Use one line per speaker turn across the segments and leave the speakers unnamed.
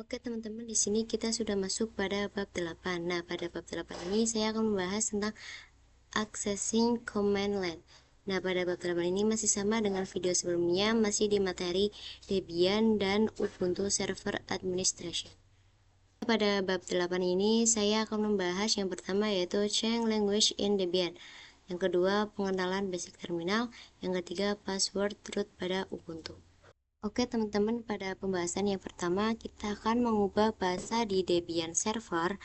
Oke teman-teman, di sini kita sudah masuk pada bab 8. Nah, pada bab 8 ini saya akan membahas tentang accessing command line. Nah, pada bab 8 ini masih sama dengan video sebelumnya, masih di materi Debian dan Ubuntu Server Administration. Pada bab 8 ini saya akan membahas yang pertama yaitu Change Language in Debian. Yang kedua, pengenalan basic terminal. Yang ketiga, password root pada Ubuntu. Oke teman-teman, pada pembahasan yang pertama kita akan mengubah bahasa di Debian server.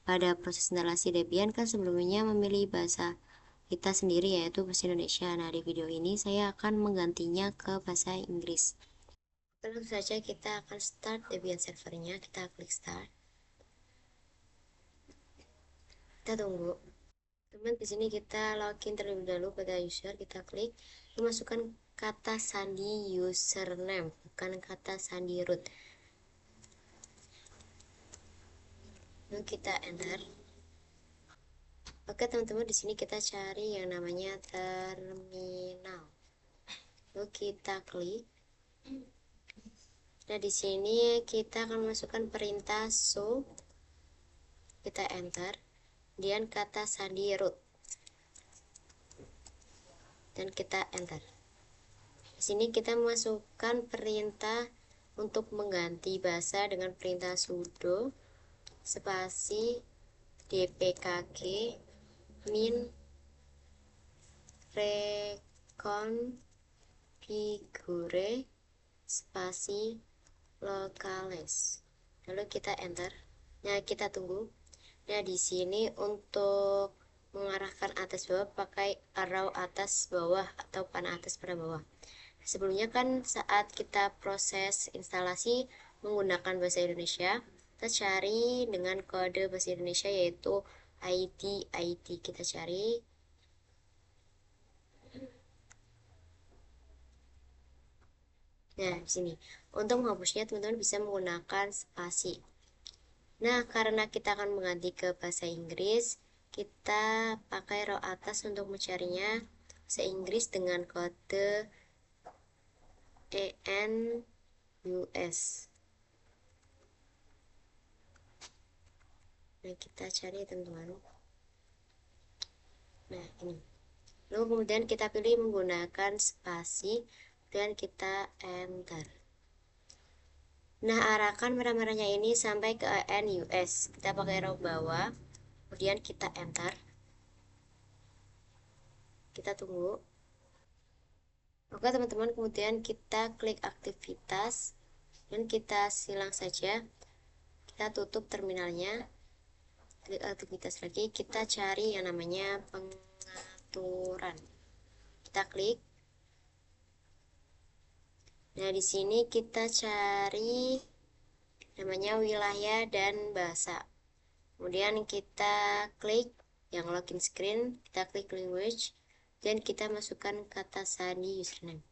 Pada proses instalasi Debian kan sebelumnya memilih bahasa kita sendiri yaitu bahasa Indonesia. Nah, di video ini saya akan menggantinya ke bahasa Inggris. Tentu saja kita akan start Debian servernya, kita klik start. Kita tunggu. Teman, di sini kita login terlebih dahulu pada user, kita klik, masukkan kata sandi username, bukan kata sandi root. Lalu kita enter. Oke teman-teman, di sini kita cari yang namanya terminal. Lalu kita klik. Nah, di sini kita akan masukkan perintah show. Kita enter. Kemudian kata sandi root. Dan kita enter. Di sini kita masukkan perintah untuk mengganti bahasa dengan perintah sudo spasi dpkg min reconfigure spasi locales. Lalu kita enter. Nah, kita tunggu. Nah, di sini untuk mengarahkan atas bawah pakai arrow atas bawah atau panah atas pada bawah. Sebelumnya kan saat kita proses instalasi menggunakan bahasa Indonesia, kita cari dengan kode bahasa Indonesia yaitu ID. Kita cari. Nah, di sini untuk menghapusnya teman-teman bisa menggunakan spasi. Nah, karena kita akan mengganti ke bahasa Inggris, kita pakai row atas untuk mencarinya bahasa Inggris dengan kode ENUS. Nah, kita cari teman-teman. Nah, ini. Lalu kemudian kita pilih menggunakan spasi dan kita enter. Nah, arahkan merah-merahnya ini sampai ke ENUS. Kita pakai row bawah, kemudian kita enter. Kita tunggu. Oke teman-teman, kemudian kita klik aktivitas dan kita silang saja. Kita tutup terminalnya. Klik aktivitas lagi, kita cari yang namanya pengaturan. Kita klik. Nah, di sini kita cari namanya wilayah dan bahasa. Kemudian kita klik yang login screen, kita klik language dan kita masukkan kata sandi username.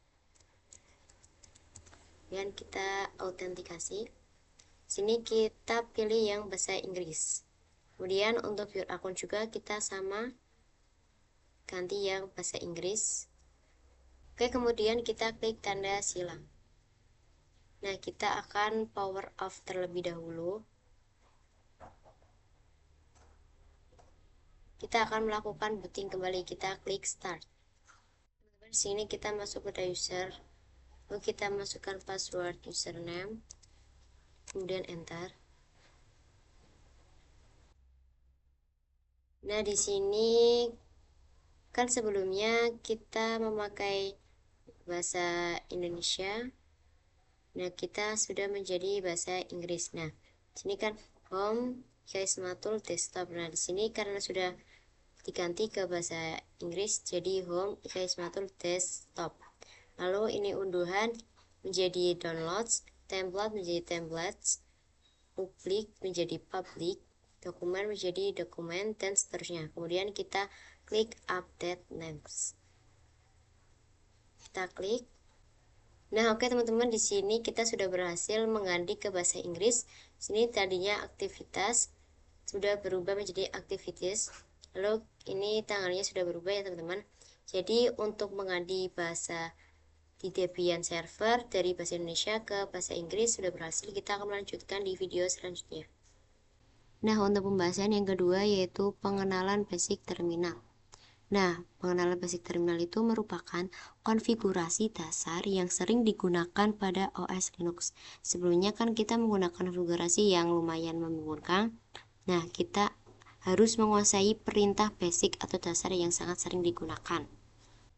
Dan kita autentikasi. Sini kita pilih yang bahasa Inggris. Kemudian untuk view akun juga kita sama ganti yang bahasa Inggris. Oke, kemudian kita klik tanda silang. Nah, kita akan power off terlebih dahulu. Kita akan melakukan booting kembali. Kita klik start. Di sini kita masuk pada user. Lalu kita masukkan password username. Kemudian enter. Nah, di sini kan sebelumnya kita memakai bahasa Indonesia. Nah, kita sudah menjadi bahasa Inggris. Nah, sini kan home guys matul desktop. Nah, di sini karena sudah diganti ke bahasa Inggris jadi home guys matul desktop. Lalu ini unduhan menjadi downloads, template menjadi templates, publik menjadi public, dokumen menjadi dokumen dan seterusnya. Kemudian kita klik update names. Kita klik. Nah, oke teman-teman, di sini kita sudah berhasil mengganti ke bahasa Inggris. Sini tadinya aktivitas sudah berubah menjadi activities. Lalu ini tanggalnya sudah berubah ya teman-teman. Jadi untuk mengganti bahasa di Debian server dari bahasa Indonesia ke bahasa Inggris sudah berhasil. Kita akan melanjutkan di video selanjutnya. Nah, untuk pembahasan yang kedua yaitu pengenalan basic terminal. Nah, pengenalan basic terminal itu merupakan konfigurasi dasar yang sering digunakan pada OS Linux. Sebelumnya kan kita menggunakan konfigurasi yang lumayan membingungkan. Nah, kita harus menguasai perintah basic atau dasar yang sangat sering digunakan.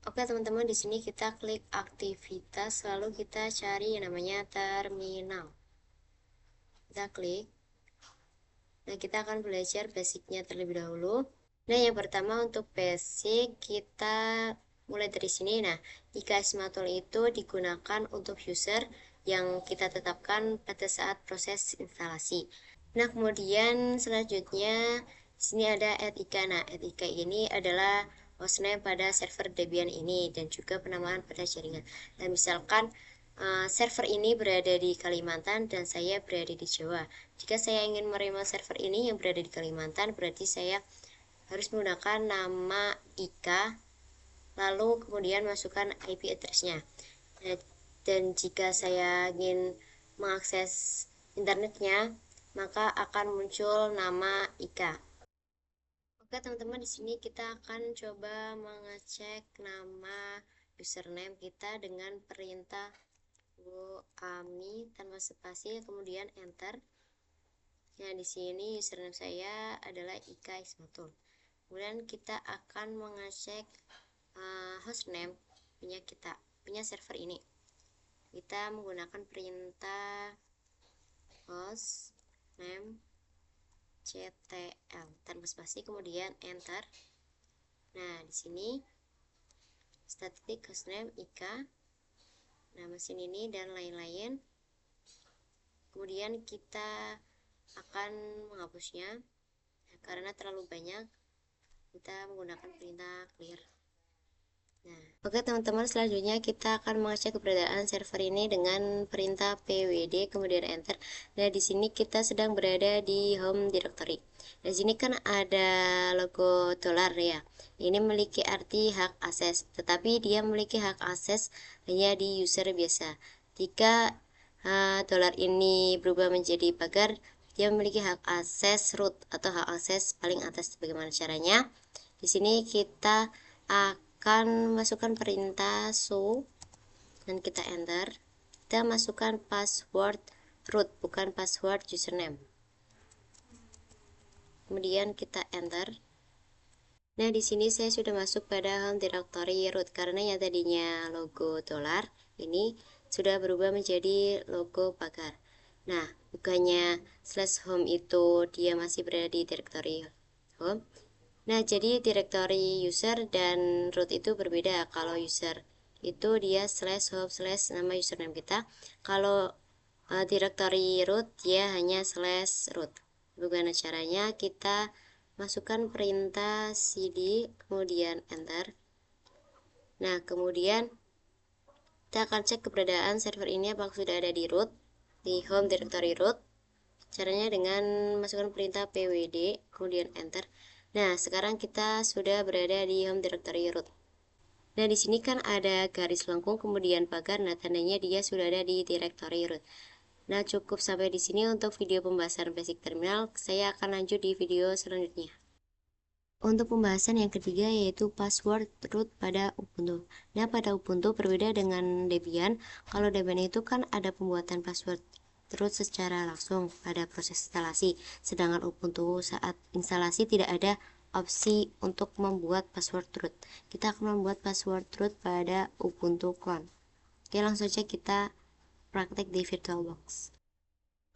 Oke teman-teman, di sini kita klik aktivitas, lalu kita cari yang namanya terminal. Kita klik. Nah, kita akan belajar basicnya terlebih dahulu. Nah, yang pertama untuk basic kita mulai dari sini. Nah, IKS Matul itu digunakan untuk user yang kita tetapkan pada saat proses instalasi. Nah, kemudian selanjutnya di sini ada etika. Nah, etika ini adalah hostname pada server Debian ini dan juga penamaan pada jaringan. Nah, misalkan server ini berada di Kalimantan dan saya berada di Jawa. Jika saya ingin menerima server ini yang berada di Kalimantan, berarti saya harus menggunakan nama IKA, lalu kemudian masukkan IP address-nya. Dan jika saya ingin mengakses internetnya, maka akan muncul nama IKA. Oke teman-teman, di sini kita akan coba mengecek nama username kita dengan perintah ami tanpa spasi, kemudian enter. Nah, di sini username saya adalah Ika Ismatul. Kemudian kita akan mengecek hostname punya server ini. Kita menggunakan perintah hostname ctl tanpa spasi, kemudian enter. Nah, di sini static hostname Ika, nah mesin ini dan lain-lain. Kemudian kita akan menghapusnya karena terlalu banyak. Kita menggunakan perintah clear. Nah, oke teman-teman, selanjutnya kita akan mengecek keberadaan server ini dengan perintah pwd kemudian enter. Nah, di sini kita sedang berada di home directory. Di sini kan ada logo dolar ya. Ini memiliki arti hak akses, tetapi dia memiliki hak akses hanya di user biasa. Jika dolar ini berubah menjadi pagar, dia memiliki hak akses root atau hak akses paling atas. Bagaimana caranya? Di sini kita akan masukkan perintah show dan kita enter. Kita masukkan password root, bukan password username. Kemudian kita enter. Nah, di sini saya sudah masuk pada home directory root karena yang tadinya logo dolar ini sudah berubah menjadi logo pagar. Nah, bukannya slash home itu dia masih berada di directory home. Nah, jadi directory user dan root itu berbeda. Kalau user itu dia slash home slash nama username kita. Kalau directory root dia hanya slash root. Bagaimana caranya? Kita masukkan perintah cd kemudian enter. Nah, kemudian kita akan cek keberadaan server ini apakah sudah ada di root, di home directory root. Caranya dengan masukkan perintah pwd kemudian enter. Nah, sekarang kita sudah berada di home directory root. Nah, di sini kan ada garis lengkung kemudian pagar. Nah, tandanya dia sudah ada di directory root. Nah, cukup sampai di sini untuk video pembahasan basic terminal. Saya akan lanjut di video selanjutnya. Untuk pembahasan yang ketiga yaitu password root pada Ubuntu. Nah, pada Ubuntu berbeda dengan Debian. Kalau Debian itu kan ada pembuatan password root secara langsung pada proses instalasi. Sedangkan Ubuntu saat instalasi tidak ada opsi untuk membuat password root. Kita akan membuat password root pada Ubuntu clone. Oke, langsung saja kita praktek di VirtualBox.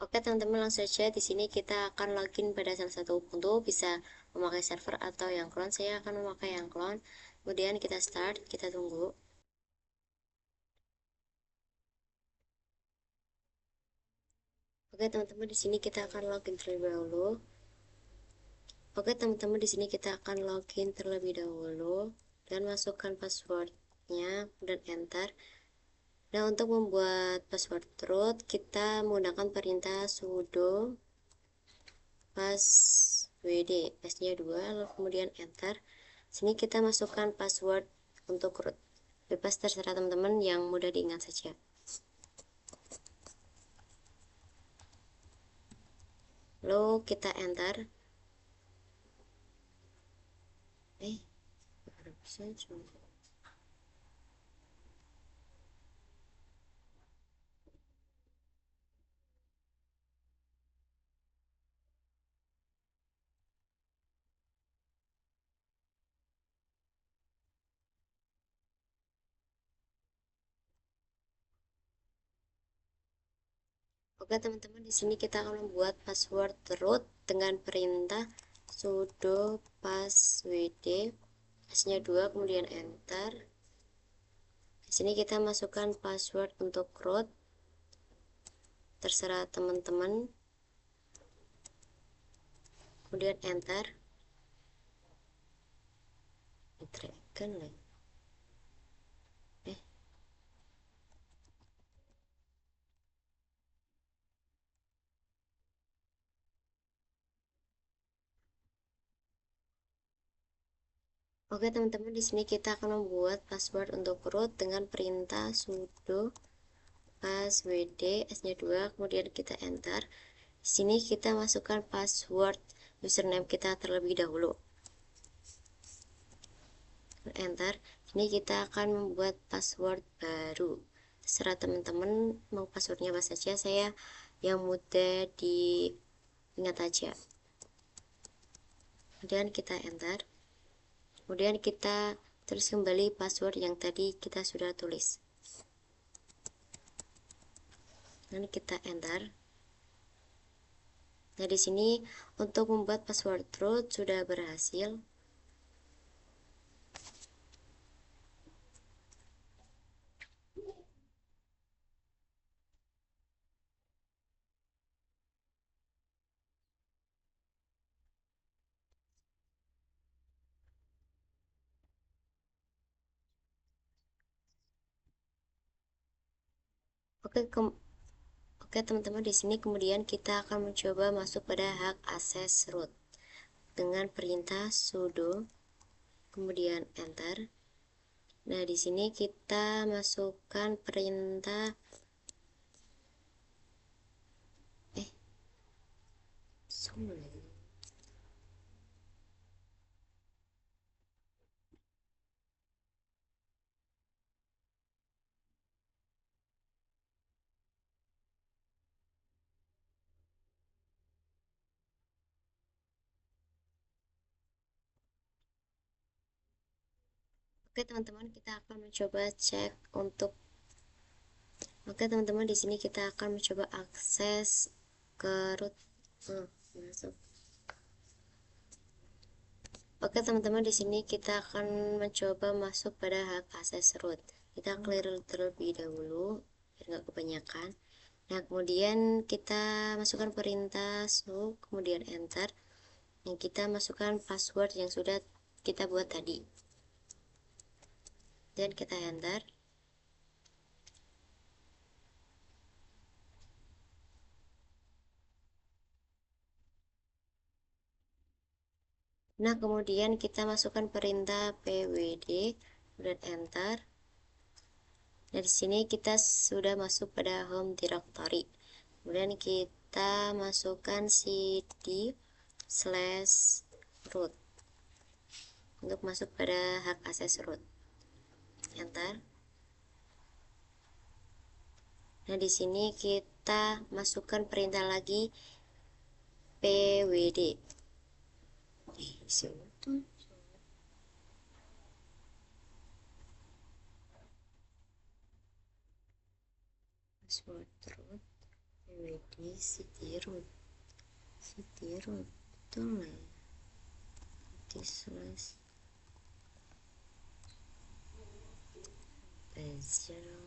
Oke teman-teman, langsung saja di sini kita akan login pada salah satu Ubuntu, bisa memakai server atau yang clone. Saya akan memakai yang clone. Kemudian kita start, kita tunggu. Oke teman-teman, di sini kita akan login terlebih dahulu. Oke teman-teman, di sini kita akan login terlebih dahulu dan masukkan passwordnya dan enter. Nah, untuk membuat password root kita menggunakan perintah sudo passwd, s-nya 2, lalu kemudian enter. Sini kita masukkan password untuk root. bebas, terserah teman-teman, yang mudah diingat saja. Lalu kita enter. Harusnya cuma Oke teman-teman, di sini kita akan membuat password root dengan perintah sudo passwd s-nya 2 kemudian enter. Di sini kita masukkan password untuk root, terserah teman-teman, kemudian enter. Dragon lah. Oke teman-teman, di sini kita akan membuat password untuk root dengan perintah sudo passwd s-nya 2 kemudian kita enter. Di sini kita masukkan password username kita terlebih dahulu. Enter. Ini kita akan membuat password baru. Terserah teman-teman mau passwordnya apa saja, saya yang mudah diingat aja. Kemudian kita enter. Kemudian kita tulis kembali password yang tadi kita sudah tulis. Dan kita enter. Nah, di sini untuk membuat password root sudah berhasil. Oke teman-teman, di sini kemudian kita akan mencoba masuk pada hak akses root dengan perintah sudo kemudian enter. Nah, di sini kita masukkan perintah Oke teman-teman, kita akan mencoba cek untuk Oke teman-teman, di sini kita akan mencoba akses ke root. Masuk. Oke teman-teman, di sini kita akan mencoba masuk pada hak akses root. Kita clear terlebih dahulu biar nggak kebanyakan. Nah, kemudian kita masukkan perintah su kemudian enter. Yang kita masukkan password yang sudah kita buat tadi. Dan kita enter. Nah, kemudian kita masukkan perintah pwd dan enter. Nah, di sini kita sudah masuk pada home directory. Kemudian kita masukkan cd/root untuk masuk pada hak akses root. Enter. Nah, di sini kita masukkan perintah lagi pwd. Password root pwd cd-root betul ya, slash zero.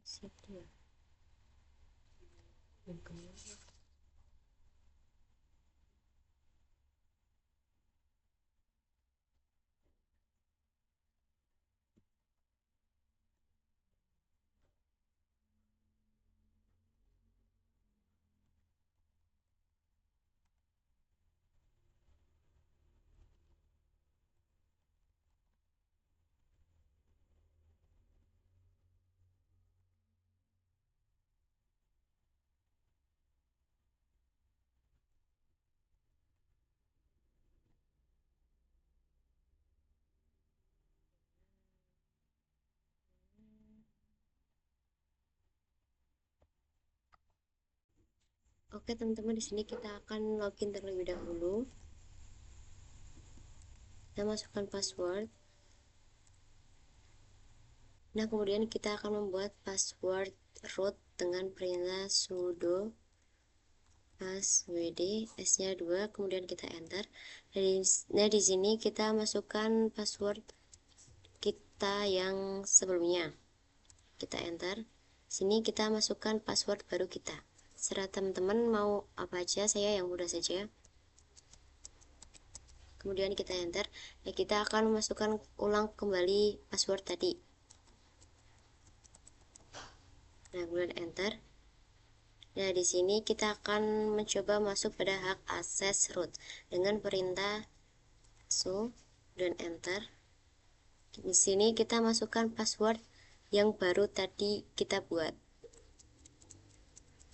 Sedia. Oke teman-teman, di sini kita akan login terlebih dahulu. Kita masukkan password. Nah, kemudian kita akan membuat password root dengan perintah sudo passwd s-nya 2, kemudian kita enter. Nah, di sini kita masukkan password kita yang sebelumnya. Kita enter. Sini kita masukkan password baru kita. Serah teman-teman mau apa aja, saya yang mudah saja. Kemudian kita enter. Nah, kita akan memasukkan ulang kembali password tadi. Nah, kemudian enter. Nah, di sini kita akan mencoba masuk pada hak akses root dengan perintah su dan enter. Di sini kita masukkan password yang baru tadi kita buat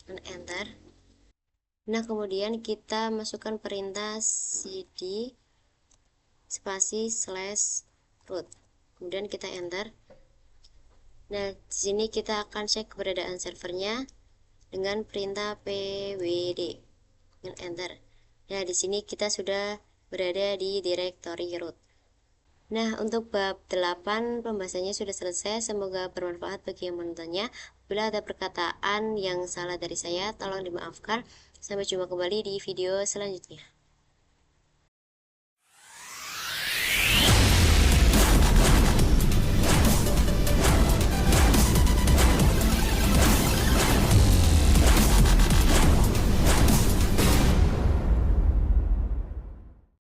dan enter. Nah, kemudian kita masukkan perintah cd spasi / root, kemudian kita enter. Nah, di sini kita akan cek keberadaan servernya dengan perintah pwd dan enter. Nah, di sini kita sudah berada di directory root. Nah, untuk bab 8 pembahasannya sudah selesai. Semoga bermanfaat bagi yang menontonnya. Bila ada perkataan yang salah dari saya, tolong dimaafkan. Sampai jumpa kembali di video selanjutnya.